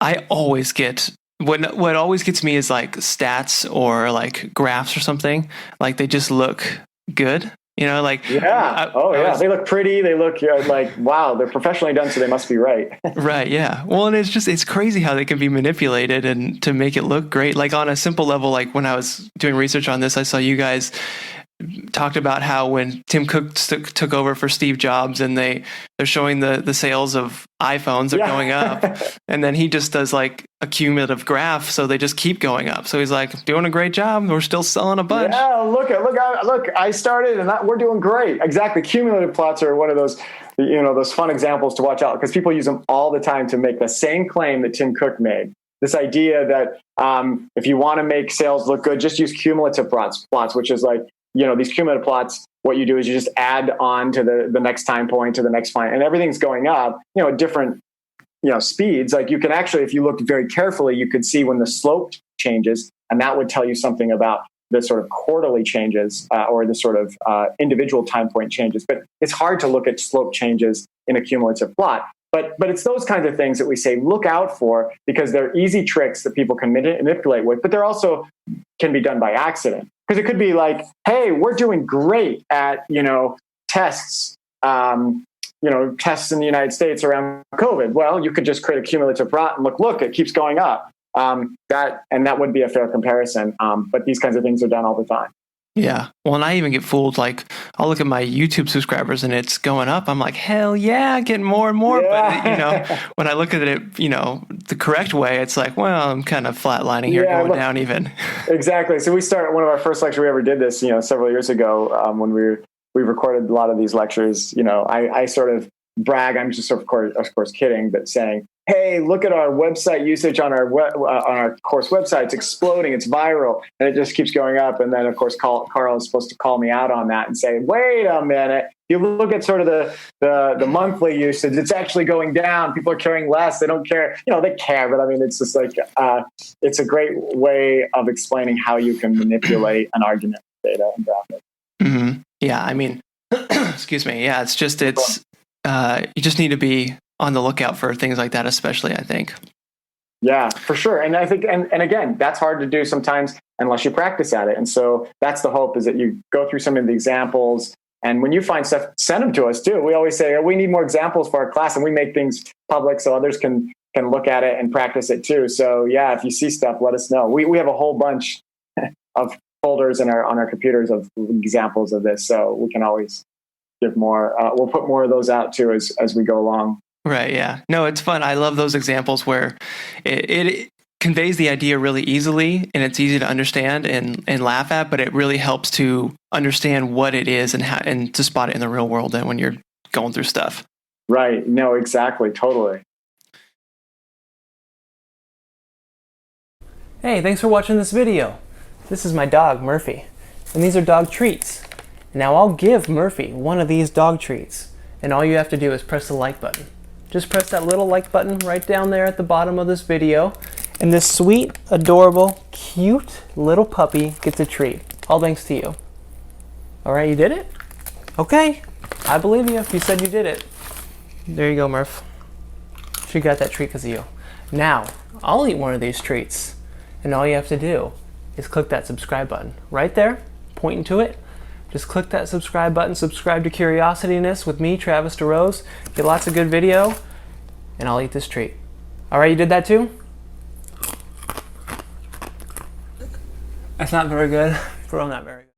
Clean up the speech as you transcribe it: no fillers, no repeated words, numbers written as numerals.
I always get what always gets me is like stats or like graphs or something. Like they just look good. You know, like Yeah. They look pretty. They look like, wow, they're professionally done, so they must be right. right. Yeah. Well, and it's crazy how they can be manipulated and to make it look great. Like on a simple level, like when I was doing research on this, I saw you guys talked about how when Tim Cook took over for Steve Jobs and they're showing the sales of iPhones are going up, and then he just does like a cumulative graph, so they just keep going up. So he's like, doing a great job. We're still selling a bunch. Yeah, look! I started, and we're doing great. Exactly. Cumulative plots are one of those, those fun examples to watch out because people use them all the time to make the same claim that Tim Cook made. This idea that if you want to make sales look good, just use cumulative plots, which is like, these cumulative plots, what you do is you just add on to the next time point to the next point, and everything's going up, at different, speeds. Like you can actually, if you looked very carefully, you could see when the slope changes, and that would tell you something about the sort of quarterly changes or the sort of individual time point changes. But it's hard to look at slope changes in a cumulative plot. But it's those kinds of things that we say look out for because they're easy tricks that people can manipulate with, but they're also can be done by accident. Because it could be like, hey, we're doing great at, tests, tests in the United States around COVID. Well, you could just create a cumulative plot and look, it keeps going up. That would be a fair comparison. But these kinds of things are done all the time. Yeah. Well, and I even get fooled. Like, I'll look at my YouTube subscribers and it's going up. I'm like, hell yeah, getting more and more. Yeah. But, when I look at it, the correct way, it's like, well, I'm kind of flatlining here, going down even. Exactly. So we started, one of our first lectures we ever did this, several years ago when we recorded a lot of these lectures. I sort of brag. I'm just, of course, kidding, but saying, hey, look at our website usage on our course website. It's exploding. It's viral. And it just keeps going up. And then, of course, Carl is supposed to call me out on that and say, wait a minute. You look at sort of the monthly usage. It's actually going down. People are caring less. They don't care. They care. But I mean, it's just like it's a great way of explaining how you can manipulate an argument with data and graph it. Mm-hmm. Yeah. I mean, excuse me. Yeah. It's you just need to be on the lookout for things like that, especially, I think. Yeah, for sure. And I think, and again, that's hard to do sometimes unless you practice at it. And so that's the hope, is that you go through some of the examples. And when you find stuff, send them to us too. We always say, we need more examples for our class, and we make things public so others can look at it and practice it too. So yeah, if you see stuff, let us know. We have a whole bunch of folders on our computers of examples of this. So we can always give more. We'll put more of those out too as we go along. Right. Yeah. No, it's fun. I love those examples where it conveys the idea really easily and it's easy to understand and laugh at, but it really helps to understand what it is and to spot it in the real world and when you're going through stuff. Right. No, exactly. Totally. Hey, thanks for watching this video. This is my dog, Murphy, and these are dog treats. Now I'll give Murphy one of these dog treats, and all you have to do is press the like button. Just press that little like button right down there at the bottom of this video, and this sweet, adorable, cute little puppy gets a treat. All thanks to you. All right, you did it? Okay, I believe you if you said you did it. There you go, Murph. She got that treat because of you. Now, I'll eat one of these treats, and all you have to do is click that subscribe button right there, pointing to it. Just click that subscribe button, subscribe to Curiosityness with me, Travis DeRose. Get lots of good video, and I'll eat this treat. All right, you did that too? That's not very good. For real, not very good.